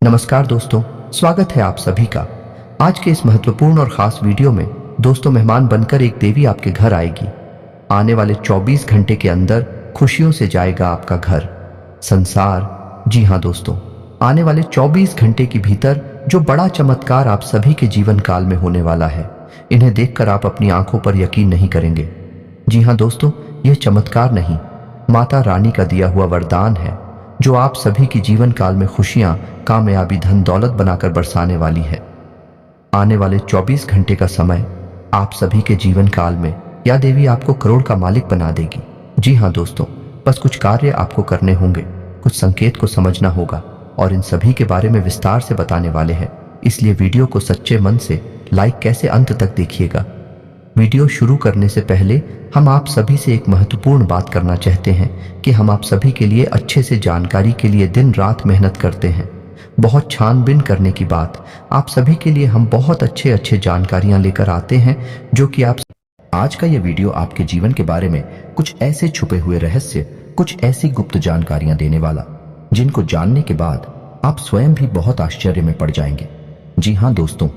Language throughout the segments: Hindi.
नमस्कार दोस्तों, स्वागत है आप सभी का। आज के इस महत्वपूर्ण और खास वीडियो में दोस्तों मेहमान बनकर एक देवी आपके घर आएगी। आने वाले 24 घंटे के अंदर खुशियों से जाएगा आपका घर, संसार। जी हाँ दोस्तों, आने वाले 24 घंटे के भीतर जो बड़ा चमत्कार आप सभी के जीवन काल में होने वाला है, इन्हें देखकर आप अपनी आंखों पर यकीन नहीं करेंगे। जी हाँ दोस्तों, यह चमत्कार नहीं, माता रानी का दिया हुआ वरदान है जो आप सभी की जीवन काल में खुशियां, कामयाबी, धन दौलत बनाकर बरसाने वाली है। आने वाले 24 घंटे का समय आप सभी के जीवन काल में यह देवी आपको करोड़ का मालिक बना देगी। जी हाँ दोस्तों, बस कुछ कार्य आपको करने होंगे, कुछ संकेत को समझना होगा और इन सभी के बारे में विस्तार से बताने वाले हैं। इसलिए वीडियो को सच्चे मन से लाइक कैसे अंत तक देखिएगा। वीडियो शुरू करने से पहले हम आप सभी से एक महत्वपूर्ण बात करना चाहते हैं कि हम आप सभी के लिए अच्छे से जानकारी के लिए दिन रात मेहनत करते हैं। बहुत छानबीन करने की बात, आप सभी के लिए हम बहुत अच्छे जानकारियां लेकर आते हैं जो कि आप आज का ये वीडियो आपके जीवन के बारे में कुछ ऐसे छुपे हुए रहस्य, कुछ ऐसी गुप्त जानकारियां देने वाला जिनको जानने के बाद आप स्वयं भी बहुत आश्चर्य में पड़ जाएंगे। जी हाँ दोस्तों,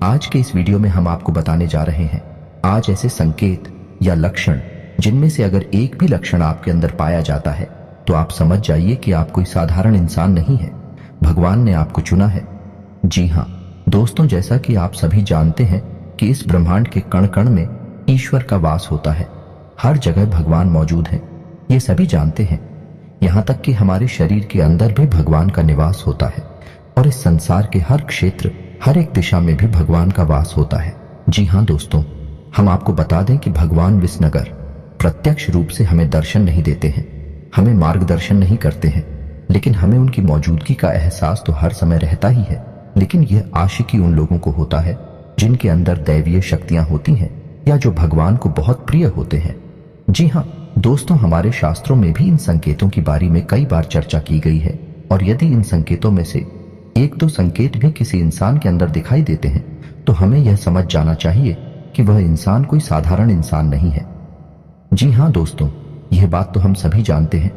आज के इस वीडियो में हम आपको बताने जा रहे हैं आज ऐसे संकेत या लक्षण जिनमें से अगर एक भी लक्षण आपके अंदर पाया जाता है तो आप समझ जाइए कि आप कोई साधारण इंसान नहीं है, भगवान ने आपको चुना है। जी हाँ दोस्तों, जैसा कि आप सभी जानते हैं कि इस ब्रह्मांड के कण कण में ईश्वर का वास होता है, हर जगह भगवान मौजूद है, ये सभी जानते हैं। यहाँ तक कि हमारे शरीर के अंदर भी भगवान का निवास होता है और इस संसार के हर क्षेत्र, हर एक दिशा में भी भगवान का वास होता है। जी हाँ दोस्तों, हम आपको बता दें कि भगवान विष्णुगर प्रत्यक्ष रूप से हमें दर्शन नहीं देते हैं, हमें मार्गदर्शन नहीं करते हैं, लेकिन हमें उनकी मौजूदगी का एहसास तो हर समय रहता ही है। लेकिन यह आशिकी उन लोगों को होता है जिनके अंदर दैवीय शक्तियां होती हैं या जो भगवान को बहुत प्रिय होते हैं। जी हाँ दोस्तों, हमारे शास्त्रों में भी इन संकेतों की बारे में कई बार चर्चा की गई है और यदि इन संकेतों में से एक दो संकेत भी किसी इंसान के अंदर दिखाई देते हैं तो हमें यह समझ जाना चाहिए कि वह इंसान कोई साधारण इंसान नहीं है। जी हाँ दोस्तों, यह बात तो हम सभी जानते हैं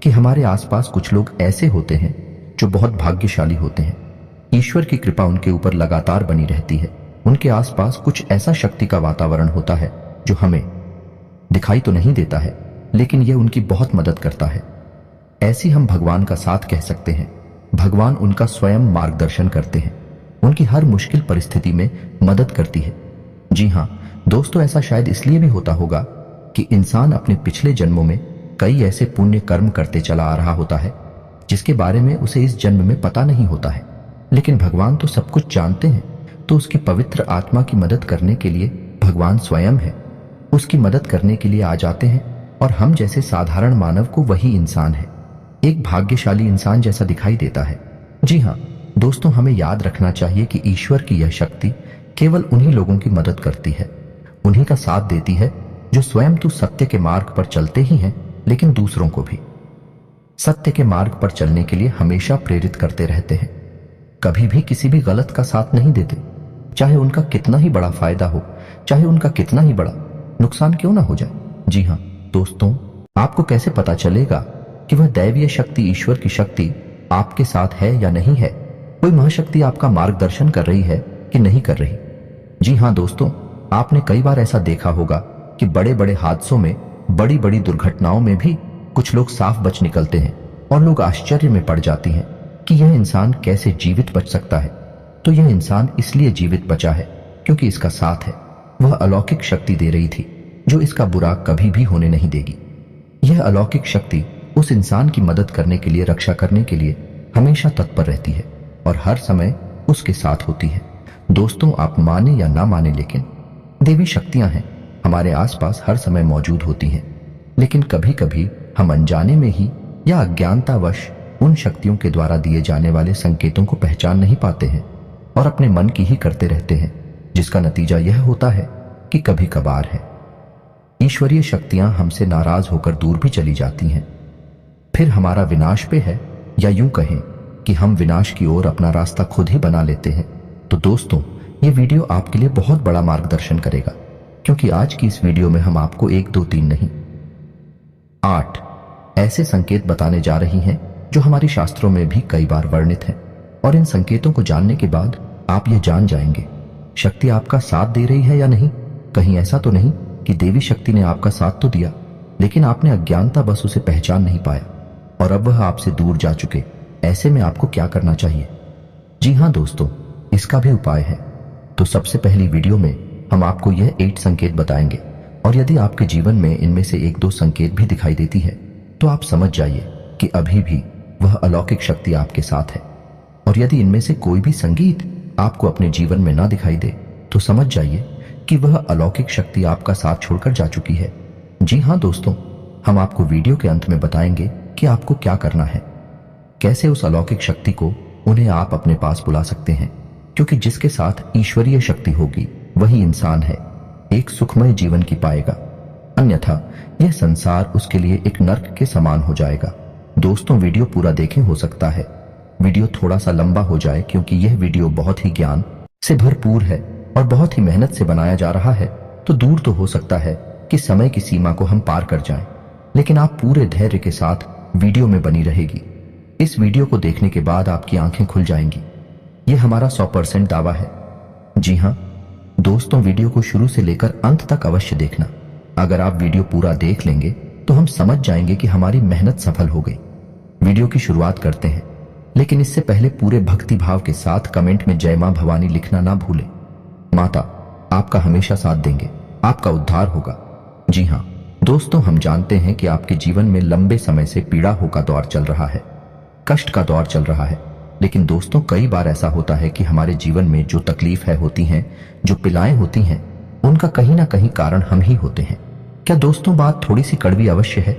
कि हमारे आसपास कुछ लोग ऐसे होते हैं जो बहुत भाग्यशाली होते हैं। ईश्वर की कृपा उनके ऊपर लगातार बनी रहती है। उनके आसपास कुछ ऐसा शक्ति का वातावरण होता है जो हमें दिखाई तो नहीं देता है, लेकिन यह उनकी बहुत मदद करता है। ऐसी हम भगवान का साथ कह सकते हैं। भगवान उनका स्वयं मार्गदर्शन करते हैं, उनकी हर मुश्किल परिस्थिति में मदद करती है। जी हाँ दोस्तों, ऐसा शायद इसलिए भी होता होगा कि इंसान अपने पिछले जन्मों में कई ऐसे पुण्य कर्म करते चला आ रहा होता है जिसके बारे में उसे इस जन्म में पता नहीं होता है, लेकिन भगवान तो सब कुछ जानते हैं। तो उसकी पवित्र आत्मा की मदद करने के लिए भगवान स्वयं है, उसकी मदद करने के लिए आ जाते हैं और हम जैसे साधारण मानव को वही इंसान है, एक भाग्यशाली इंसान जैसा दिखाई देता है। जी हाँ दोस्तों, हमें याद रखना चाहिए कि ईश्वर की यह शक्ति केवल उन्हीं लोगों की मदद करती है, उन्हीं का साथ देती है जो स्वयं तो सत्य के मार्ग पर चलते ही हैं, लेकिन दूसरों को भी सत्य के मार्ग पर चलने के लिए हमेशा प्रेरित करते रहते हैं। कभी भी किसी भी गलत का साथ नहीं देते, चाहे उनका कितना ही बड़ा फायदा हो, चाहे उनका कितना ही बड़ा नुकसान क्यों ना हो जाए। जी हाँ दोस्तों, आपको कैसे पता चलेगा कि वह दैवीय शक्ति, ईश्वर की शक्ति आपके साथ है या नहीं है? कोई महाशक्ति आपका मार्गदर्शन कर रही है कि नहीं कर रही? जी हाँ दोस्तों, आपने कई बार ऐसा देखा होगा कि बड़े बड़े हादसों में, बड़ी बड़ी दुर्घटनाओं में भी कुछ लोग साफ बच निकलते हैं और लोग आश्चर्य में पड़ जाती हैं कि यह इंसान कैसे जीवित बच सकता है। तो यह इंसान इसलिए जीवित बचा है क्योंकि इसका साथ है, वह अलौकिक शक्ति दे रही थी जो इसका बुरा कभी भी होने नहीं देगी। यह अलौकिक शक्ति उस इंसान की मदद करने के लिए, रक्षा करने के लिए हमेशा तत्पर रहती है और हर समय उसके साथ होती है। दोस्तों, आप माने या ना माने, लेकिन देवी शक्तियां हैं, हमारे आसपास हर समय मौजूद होती हैं। लेकिन कभी कभी हम अनजाने में ही या अज्ञानतावश उन शक्तियों के द्वारा दिए जाने वाले संकेतों को पहचान नहीं पाते हैं और अपने मन की ही करते रहते हैं, जिसका नतीजा यह होता है कि कभी कभार है ईश्वरीय शक्तियां हमसे नाराज होकर दूर भी चली जाती हैं। फिर हमारा विनाश पे है, या यूं कहें कि हम विनाश की ओर अपना रास्ता खुद ही बना लेते हैं। तो दोस्तों, ये वीडियो आपके लिए बहुत बड़ा मार्गदर्शन करेगा, क्योंकि आज की इस वीडियो में हम आपको 1, 2, 3 नहीं 8 ऐसे संकेत बताने जा रही हैं जो हमारे शास्त्रों में भी कई बार वर्णित हैं। और इन संकेतों को जानने के बाद आप ये जान जाएंगे शक्ति आपका साथ दे रही है या नहीं। कहीं ऐसा तो नहीं कि देवी शक्ति ने आपका साथ तो दिया, लेकिन आपने अज्ञानता बस उसे पहचान नहीं पाया और अब वह आपसे दूर जा चुके। ऐसे में आपको क्या करना चाहिए? जी हाँ दोस्तों, इसका भी उपाय है। तो सबसे पहली वीडियो में हम आपको यह 8 संकेत बताएंगे, और यदि आपके जीवन में इनमें से 1-2 संकेत भी दिखाई देती है तो आप समझ जाइए कि अभी भी वह अलौकिक शक्ति आपके साथ है। और यदि इनमें से कोई भी संगीत आपको अपने जीवन में ना दिखाई दे तो समझ जाइए कि वह अलौकिक शक्ति आपका साथ छोड़कर जा चुकी है। जी हाँ दोस्तों, हम आपको वीडियो के अंत में बताएंगे कि आपको क्या करना है, कैसे उस अलौकिक शक्ति को उन्हें आप अपने पास बुला सकते हैं, क्योंकि जिसके साथ ईश्वरीय शक्ति होगी वही इंसान है, एक सुखमय जीवन की पाएगा, अन्यथा यह संसार उसके लिए एक नर्क के समान हो जाएगा। दोस्तों वीडियो पूरा देखें, हो सकता है वीडियो थोड़ा सा लंबा हो जाए क्योंकि यह वीडियो बहुत ही ज्ञान से भरपूर है और बहुत ही मेहनत से बनाया जा रहा है। तो दूर तो हो सकता है कि समय की सीमा को हम पार कर जाएं, लेकिन आप पूरे धैर्य के साथ वीडियो में बनी रहेगी। इस वीडियो को देखने के बाद आपकी आंखें खुल जाएंगी, यह हमारा 100% दावा है। जी हाँ दोस्तों, वीडियो को शुरू से लेकर अंत तक अवश्य देखना। अगर आप वीडियो पूरा देख लेंगे तो हम समझ जाएंगे कि हमारी मेहनत सफल हो गई। वीडियो की शुरुआत करते हैं, लेकिन इससे पहले पूरे भक्ति भाव के साथ कमेंट में जय मां भवानी लिखना ना भूलें। माता आपका हमेशा साथ देंगे, आपका उद्धार होगा। जी हाँ दोस्तों, हम जानते हैं कि आपके जीवन में लंबे समय से पीड़ा का दौर चल रहा है, कष्ट का दौर चल रहा है। लेकिन दोस्तों कई बार ऐसा होता है कि हमारे जीवन में जो तकलीफें होती हैं, जो पिलाएं होती हैं, उनका कहीं ना कहीं कारण हम ही होते हैं। क्या दोस्तों बात थोड़ी सी कड़वी अवश्य है,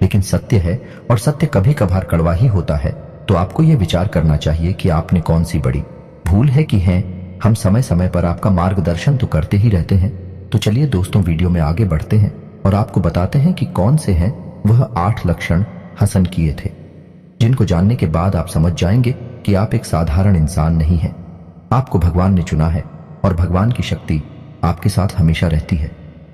लेकिन सत्य है, और सत्य कभी कभार कड़वा ही होता है। तो आपको यह विचार करना चाहिए कि आपने कौन सी बड़ी भूल है की है। हम समय समय पर आपका मार्गदर्शन तो करते ही रहते हैं। तो चलिए दोस्तों वीडियो में आगे बढ़ते हैं और आपको बताते हैं कि कौन से हैं वह 8 लक्षण हसन किए थे, जिनको जानने के बाद आप समझ जाएंगे कि आप एक साधारण इंसान नहीं हैं। आपको भगवान ने चुना है और भगवान की शक्ति आपके साथ हमेशा रहती है।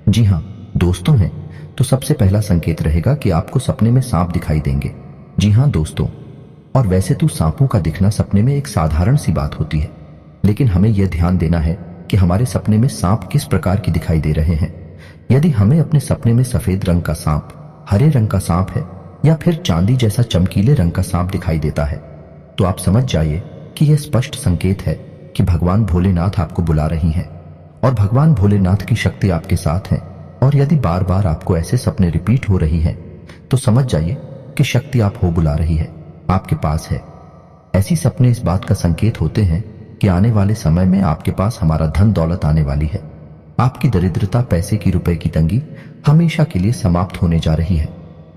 जी हाँ दोस्तों हैं, तो सबसे पहला संकेत रहेगा कि आपको सपने में सांप दिखाई देंगे। जी हाँ दोस्तों, और वैसे तो सांपों का दिखना सपने में एक साधारण सी बात होती है, लेकिन हमें यह ध्यान देना है कि हमारे सपने में सांप किस प्रकार की दिखाई दे रहे हैं। यदि हमें अपने सपने में सफेद रंग का सांप, हरे रंग का सांप है या फिर चांदी जैसा चमकीले रंग का सांप दिखाई देता है, तो आप समझ जाइए कि यह स्पष्ट संकेत है कि भगवान भोलेनाथ आपको बुला रही हैं और भगवान भोलेनाथ की शक्ति आपके साथ है। और यदि बार बार आपको ऐसे सपने रिपीट हो रही हैं, तो समझ जाइए कि शक्ति आप हो बुला रही है, आपके पास है। ऐसी सपने इस बात का संकेत होते हैं कि आने वाले समय में आपके पास हमारा धन दौलत आने वाली है। आपकी दरिद्रता, पैसे की, रुपए की तंगी हमेशा के लिए समाप्त होने जा रही है।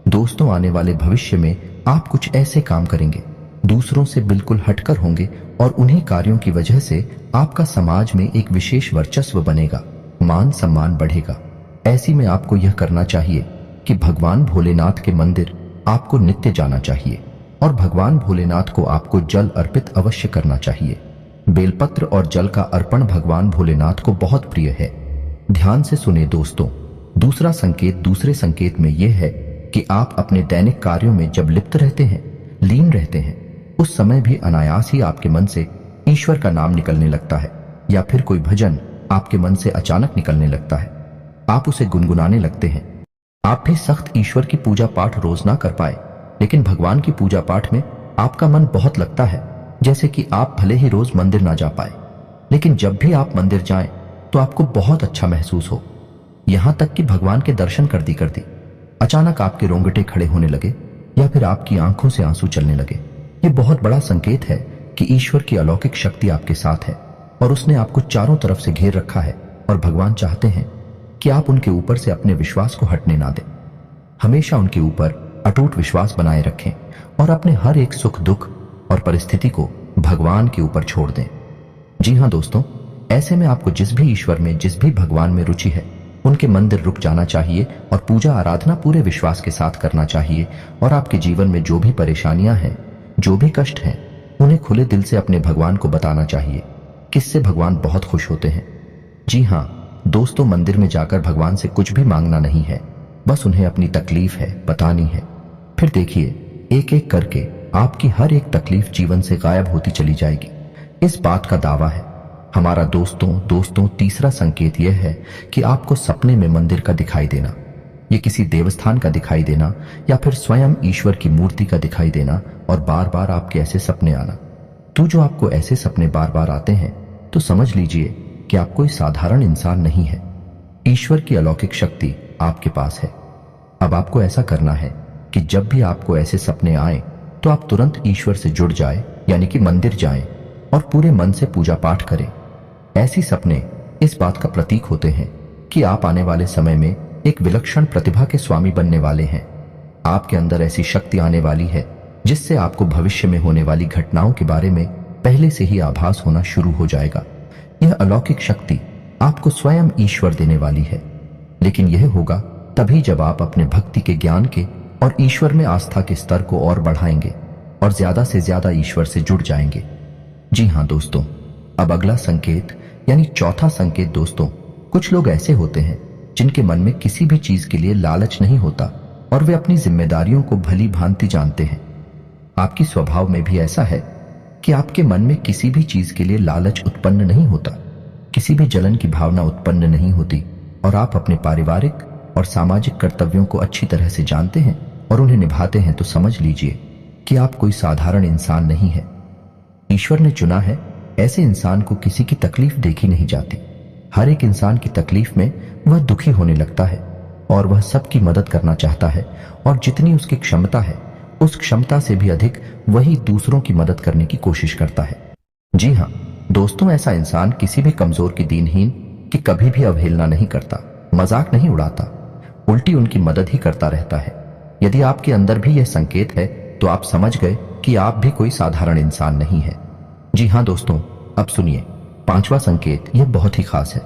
दोस्तों आने वाले भविष्य में आप कुछ ऐसे काम करेंगे, दूसरों से बिल्कुल हटकर होंगे, और उन्हीं कार्यों की वजह से आपका समाज में एक विशेष वर्चस्व बनेगा, मान सम्मान बढ़ेगा। ऐसी में आपको यह करना चाहिए कि भगवान भोलेनाथ के मंदिर आपको नित्य जाना चाहिए और भगवान भोलेनाथ को आपको जल अर्पित अवश्य करना चाहिए। बेलपत्र और जल का अर्पण भगवान भोलेनाथ को बहुत प्रिय है। ध्यान से सुने दोस्तों, दूसरा संकेत, दूसरे संकेत में यह है कि आप अपने दैनिक कार्यों में जब लिप्त रहते हैं, लीन रहते हैं, उस समय भी अनायास ही आपके मन से ईश्वर का नाम निकलने लगता है, या फिर कोई भजन आपके मन से अचानक निकलने लगता है। आप उसे गुनगुनाने लगते हैं। आप भी सख्त ईश्वर की पूजा पाठ रोज ना कर पाए, लेकिन भगवान की पूजा पाठ में आपका मन बहुत लगता है। जैसे कि आप भले ही रोज मंदिर ना जा पाए, लेकिन जब भी आप मंदिर जाएं तो आपको बहुत अच्छा महसूस हो। यहां तक कि भगवान के दर्शन करती करती अचानक आपके रोंगटे खड़े होने लगे या फिर आपकी आंखों से आंसू चलने लगे। ये बहुत बड़ा संकेत है कि ईश्वर की अलौकिक शक्ति आपके साथ है और उसने आपको चारों तरफ से घेर रखा है, और भगवान चाहते हैं कि आप उनके ऊपर से अपने विश्वास को हटने ना दें। हमेशा उनके ऊपर अटूट विश्वास बनाए रखें और अपने हर एक सुख दुख और परिस्थिति को भगवान के ऊपर छोड़ दें। जी हाँ दोस्तों, ऐसे में आपको जिस भी ईश्वर में, जिस भी भगवान में रुचि है, उनके मंदिर रुक जाना चाहिए और पूजा आराधना पूरे विश्वास के साथ करना चाहिए। और आपके जीवन में जो भी परेशानियां हैं, जो भी कष्ट हैं, उन्हें खुले दिल से अपने भगवान को बताना चाहिए, किससे भगवान बहुत खुश होते हैं। जी हाँ दोस्तों, मंदिर में जाकर भगवान से कुछ भी मांगना नहीं है, बस उन्हें अपनी तकलीफ है बतानी है। फिर देखिए एक एक करके आपकी हर एक तकलीफ जीवन से गायब होती चली जाएगी। इस बात का दावा है हमारा। दोस्तों तीसरा संकेत यह है कि आपको सपने में मंदिर का दिखाई देना, ये किसी देवस्थान का दिखाई देना या फिर स्वयं ईश्वर की मूर्ति का दिखाई देना और बार बार आपके ऐसे सपने आना। तो जो आपको ऐसे सपने बार बार आते हैं तो समझ लीजिए कि आप कोई साधारण इंसान नहीं है। ईश्वर की अलौकिक शक्ति आपके पास है। अब आपको ऐसा करना है कि जब भी आपको ऐसे सपने आए तो आप तुरंत ईश्वर से जुड़ जाए, यानी कि मंदिर जाएं और पूरे मन से पूजा पाठ करें। ऐसी सपने इस बात का प्रतीक होते हैं कि आप आने वाले समय में एक विलक्षण प्रतिभा के स्वामी बनने वाले हैं। आपके अंदर ऐसी शक्ति आने वाली है जिससे आपको भविष्य में होने वाली घटनाओं के बारे में पहले से ही आभास होना शुरू हो जाएगा। यह अलौकिक शक्ति आपको स्वयं ईश्वर देने वाली है, लेकिन यह होगा तभी जब आप अपने भक्ति के ज्ञान के और ईश्वर में आस्था के स्तर को और बढ़ाएंगे और ज्यादा से ज्यादा ईश्वर से जुड़ जाएंगे। जी हाँ दोस्तों, अब अगला संकेत यानी चौथा संकेत दोस्तों, कुछ लोग ऐसे होते हैं जिनके मन में किसी भी चीज के लिए लालच नहीं होता और वे अपनी जिम्मेदारियों को भली भांति जानते हैं। आपकी स्वभाव में भी ऐसा है कि आपके मन में किसी भी चीज के लिए लालच उत्पन्न नहीं होता, किसी भी जलन की भावना उत्पन्न नहीं होती और आप अपने पारिवारिक और सामाजिक कर्तव्यों को अच्छी तरह से जानते हैं और उन्हें निभाते हैं। तो समझ लीजिए कि आप कोई साधारण इंसान नहीं है। ईश्वर ने चुना है ऐसे इंसान को किसी की तकलीफ देखी नहीं जाती। हर एक इंसान की तकलीफ में वह दुखी होने लगता है और वह सबकी मदद करना चाहता है और जितनी उसकी क्षमता है उस क्षमता से भी अधिक वही दूसरों की मदद करने की कोशिश करता है। जी हाँ दोस्तों, ऐसा इंसान किसी भी कमजोर की, दीनहीन की कभी भी अवहेलना नहीं करता, मजाक नहीं उड़ाता, उल्टी उनकी मदद ही करता रहता है। यदि आपके अंदर भी यह संकेत है तो आप समझ गए कि आप भी कोई साधारण इंसान नहीं है। जी हाँ दोस्तों, अब सुनिए पांचवा संकेत, यह बहुत ही खास है।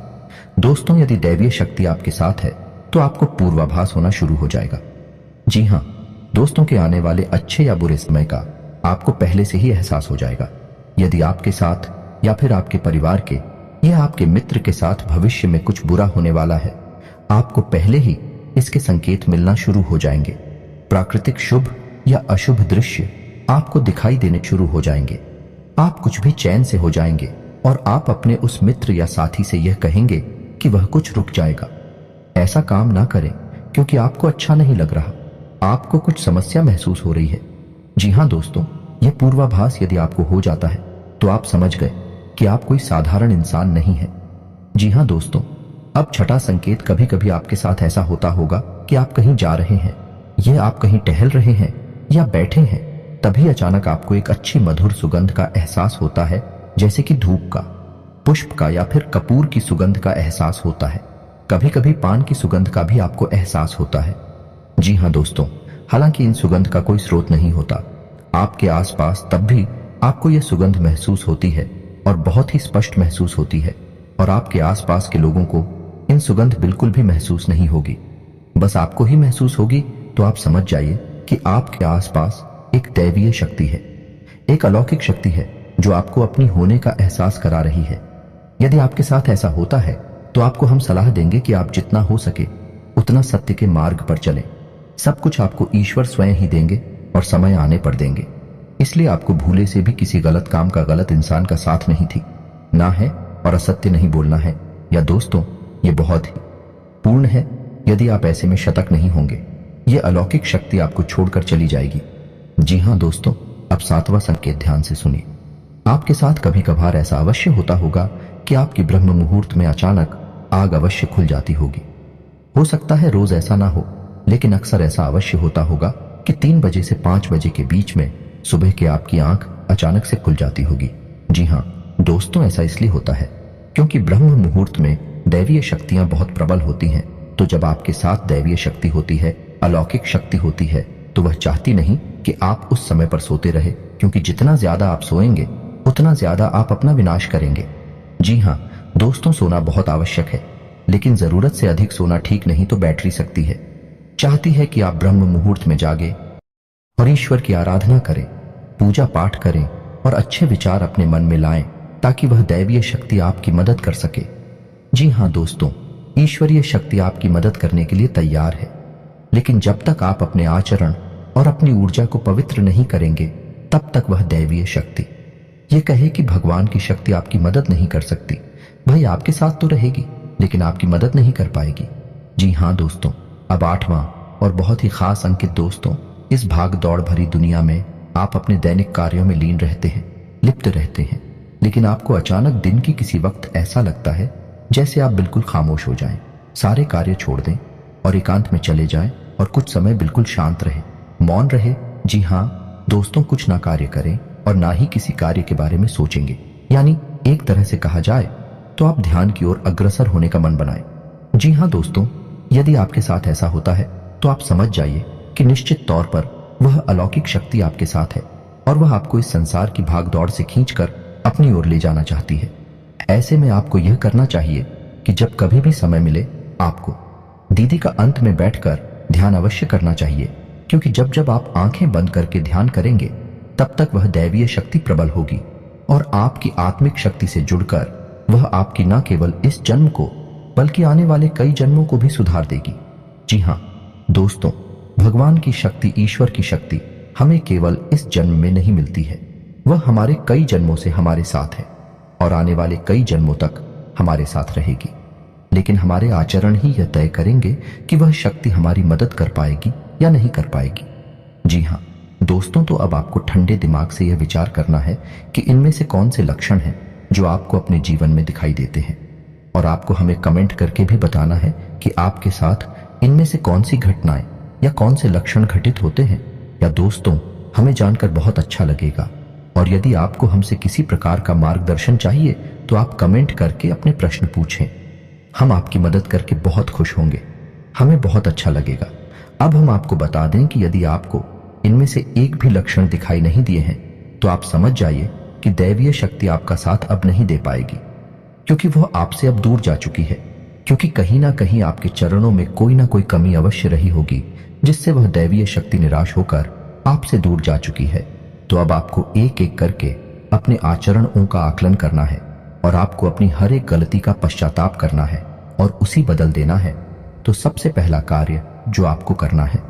दोस्तों, यदि दैवीय शक्ति आपके साथ है तो आपको पूर्वाभास होना शुरू हो जाएगा। जी हाँ दोस्तों, के आने वाले अच्छे या बुरे समय का आपको पहले से ही एहसास हो जाएगा। यदि आपके साथ या फिर आपके परिवार के या आपके मित्र के साथ भविष्य में कुछ बुरा होने वाला है, आपको पहले ही इसके संकेत मिलना शुरू हो जाएंगे। प्राकृतिक शुभ या अशुभ दृश्य आपको दिखाई देने शुरू हो जाएंगे। आप कुछ भी चैन से हो जाएंगे और आप अपने उस मित्र या साथी से यह कहेंगे कि वह कुछ रुक जाएगा। ऐसा काम ना करें क्योंकि आपको अच्छा नहीं लग रहा, आपको कुछ समस्या महसूस हो रही है। जी हाँ दोस्तों, यह पूर्वाभास यदि आपको हो जाता है तो आप समझ गए कि आप कोई साधारण इंसान नहीं है। जी हाँ दोस्तों, अब छठा संकेत, कभी कभी आपके साथ ऐसा होता होगा कि आप कहीं जा रहे हैं, यह आप कहीं टहल रहे हैं या बैठे हैं, तभी अचानक आपको एक अच्छी मधुर सुगंध का एहसास होता है, जैसे कि धूप का, पुष्प का या फिर कपूर की सुगंध का एहसास होता है। कभी कभी पान की सुगंध का भी आपको एहसास होता है। जी हाँ दोस्तों, हालांकि इन सुगंध का कोई स्रोत नहीं होता आपके आसपास, तब भी आपको यह सुगंध महसूस होती है और बहुत ही स्पष्ट महसूस होती है और आपके आसपास के लोगों को इन सुगंध बिल्कुल भी महसूस नहीं होगी, बस आपको ही महसूस होगी। तो आप समझ जाइए कि आपके आसपास एक दैवीय शक्ति है, एक अलौकिक शक्ति है जो आपको अपनी होने का एहसास करा रही है। यदि आपके साथ ऐसा होता है तो आपको हम सलाह देंगे कि आप जितना हो सके उतना सत्य के मार्ग पर चलें। सब कुछ आपको ईश्वर स्वयं ही देंगे और समय आने पर देंगे। इसलिए आपको भूले से भी किसी गलत काम का, गलत इंसान का साथ नहीं थी ना है और असत्य नहीं बोलना है। या दोस्तों, ये बहुत ही पूर्ण है। यदि आप ऐसे में शतक नहीं होंगे, ये अलौकिक शक्ति आपको छोड़कर चली जाएगी। जी हाँ दोस्तों, अब सातवां संकेत ध्यान से सुनिए। आपके साथ कभी कभार ऐसा अवश्य होता होगा कि आपकी ब्रह्म मुहूर्त में अचानक आग अवश्य खुल जाती होगी। हो सकता है रोज ऐसा ना हो, लेकिन अक्सर ऐसा अवश्य होता होगा कि 3 बजे से 5 बजे के बीच में सुबह के आपकी आंख अचानक से खुल जाती होगी। जी हाँ दोस्तों, ऐसा इसलिए होता है क्योंकि ब्रह्म मुहूर्त में दैवीय शक्तियां बहुत प्रबल होती हैं। तो जब आपके साथ दैवीय शक्ति होती है, अलौकिक शक्ति होती है, तो वह चाहती नहीं कि आप उस समय पर सोते रहे, क्योंकि जितना ज्यादा आप सोएंगे उतना ज्यादा आप अपना विनाश करेंगे। जी हाँ दोस्तों, सोना बहुत आवश्यक है, लेकिन जरूरत से अधिक सोना ठीक नहीं, तो बैटरी सकती है। चाहती है कि आप ब्रह्म मुहूर्त में जागे और ईश्वर की आराधना करें, पूजा पाठ करें और अच्छे विचार अपने मन में लाएं, ताकि वह दैवीय शक्ति आपकी मदद कर सके। जी हाँ दोस्तों, ईश्वरीय शक्ति आपकी मदद करने के लिए तैयार है, लेकिन जब तक आप अपने आचरण और अपनी ऊर्जा को पवित्र नहीं करेंगे, तब तक वह दैवीय शक्ति ये कहे कि भगवान की शक्ति आपकी मदद नहीं कर सकती, भाई आपके साथ तो रहेगी लेकिन आपकी मदद नहीं कर पाएगी। जी हाँ दोस्तों, अब 8वां और बहुत ही खास अंकित दोस्तों, इस भाग दौड़ भरी दुनिया में आप अपने दैनिक कार्यों में लीन रहते हैं, लिप्त रहते हैं, लेकिन आपको अचानक दिन की किसी वक्त ऐसा लगता है जैसे आप बिल्कुल खामोश हो जाएं, सारे कार्य छोड़ दें और एकांत में चले जाएं और कुछ समय बिल्कुल शांत रहे, मौन रहे। जी हाँ दोस्तों, कुछ ना कार्य करें और ना ही किसी कार्य के बारे में सोचेंगे, यानी एक तरह से कहा जाए तो आप ध्यान की ओर अग्रसर होने का मन बनाएं। जी हाँ दोस्तों, यदि आपके साथ ऐसा होता है तो आप समझ जाइए कि निश्चित तौर पर वह अलौकिक शक्ति आपके साथ है और वह आपको इस संसार की भागदौड़ से खींचकर अपनी ओर ले जाना चाहती है। ऐसे में आपको यह करना चाहिए कि जब कभी भी समय मिले आपको दीदी का अंत में बैठकर ध्यान अवश्य करना चाहिए, क्योंकि जब जब आप आंखें बंद करके ध्यान करेंगे तब तक वह दैवीय शक्ति प्रबल होगी और आपकी आत्मिक शक्ति से जुड़कर वह आपकी न केवल इस जन्म को बल्कि आने वाले कई जन्मों को भी सुधार देगी। जी हाँ दोस्तों, भगवान की शक्ति, ईश्वर की शक्ति हमें केवल इस जन्म में नहीं मिलती है, वह हमारे कई जन्मों से हमारे साथ है और आने वाले कई जन्मों तक हमारे साथ रहेगी। लेकिन हमारे आचरण ही यह तय करेंगे कि वह शक्ति हमारी मदद कर पाएगी या नहीं कर पाएगी। जी हाँ दोस्तों, तो अब आपको ठंडे दिमाग से यह विचार करना है कि इनमें से कौन से लक्षण हैं जो आपको अपने जीवन में दिखाई देते हैं, और आपको हमें कमेंट करके भी बताना है कि आपके साथ इनमें से कौन सी घटनाएं या कौन से लक्षण घटित होते हैं। या दोस्तों, हमें जानकर बहुत अच्छा लगेगा, और यदि आपको हमसे किसी प्रकार का मार्गदर्शन चाहिए तो आप कमेंट करके अपने प्रश्न पूछें, हम आपकी मदद करके बहुत खुश होंगे, हमें बहुत अच्छा लगेगा। अब हम आपको बता दें कि यदि आपको इनमें से एक भी लक्षण दिखाई नहीं दिए हैं तो आप समझ जाइए कि दैवीय शक्ति आपका साथ अब नहीं दे पाएगी, क्योंकि वह आपसे अब दूर जा चुकी है, क्योंकि कहीं ना कहीं आपके चरणों में कोई ना कोई कमी अवश्य रही होगी जिससे वह दैवीय शक्ति निराश होकर आपसे दूर जा चुकी है। तो अब आपको एक एक करके अपने आचरणों का आकलन करना है और आपको अपनी हर एक गलती का पश्चाताप करना है और उसी बदल देना है। तो सबसे पहला कार्य जो आपको करना है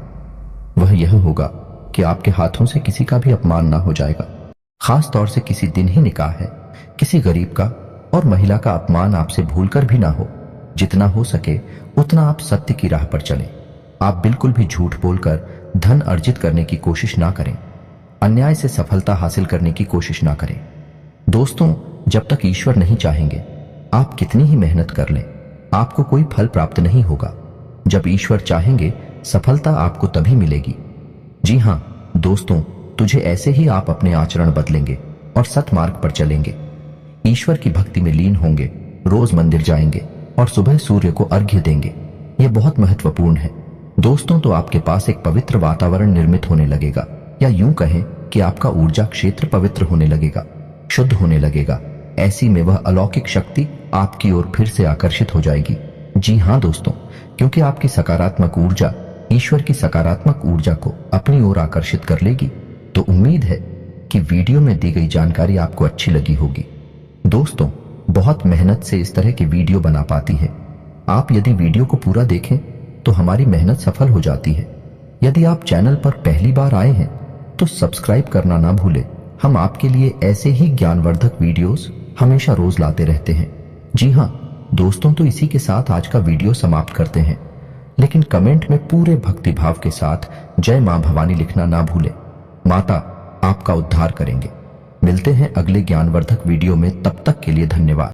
वह यह होगा कि आपके हाथों से किसी का भी अपमान ना हो जाएगा। खास तौर से किसी दिन ही निकाह है, किसी गरीब का और महिला का अपमान आपसे भूलकर भी ना हो। जितना हो सके उतना आप सत्य की राह पर चलें। आप बिल्कुल भी झूठ बोलकर धन अर्जित करने की कोशिश ना करें, अन्याय से सफलता हासिल करने की कोशिश ना करें। दोस्तों, जब तक ईश्वर नहीं चाहेंगे आप कितनी ही मेहनत कर लें, आपको कोई फल प्राप्त नहीं होगा। जब ईश्वर चाहेंगे सफलता आपको तभी मिलेगी। जी हाँ दोस्तों, तुझे ऐसे ही आप अपने आचरण बदलेंगे और सतमार्ग पर चलेंगे, ईश्वर की भक्ति में लीन होंगे, रोज मंदिर जाएंगे और सुबह सूर्य को अर्घ्य देंगे। यह बहुत महत्वपूर्ण है दोस्तों। तो आपके पास एक पवित्र वातावरण निर्मित होने लगेगा, या यूं कहें कि आपका ऊर्जा क्षेत्र पवित्र होने लगेगा, शुद्ध होने लगेगा। ऐसी में वह अलौकिक शक्ति आपकी ओर फिर से आकर्षित हो जाएगी। जी हाँ दोस्तों, क्योंकि आपकी सकारात्मक ऊर्जा ईश्वर की सकारात्मक ऊर्जा को अपनी ओर आकर्षित कर लेगी। तो उम्मीद है कि वीडियो में दी गई जानकारी आपको अच्छी लगी होगी। दोस्तों, बहुत मेहनत से इस तरह की वीडियो बना पाती है। आप यदि वीडियो को पूरा देखें तो हमारी मेहनत सफल हो जाती है। यदि आप चैनल पर पहली बार आए हैं तो सब्सक्राइब करना ना भूलें। हम आपके लिए ऐसे ही ज्ञानवर्धक वीडियोस हमेशा रोज लाते रहते हैं। जी हाँ दोस्तों, तो इसी के साथ आज का वीडियो समाप्त करते हैं, लेकिन कमेंट में पूरे भक्तिभाव के साथ जय मां भवानी लिखना ना भूलें। माता आपका उद्धार करेंगे। मिलते हैं अगले ज्ञानवर्धक वीडियो में, तब तक के लिए धन्यवाद।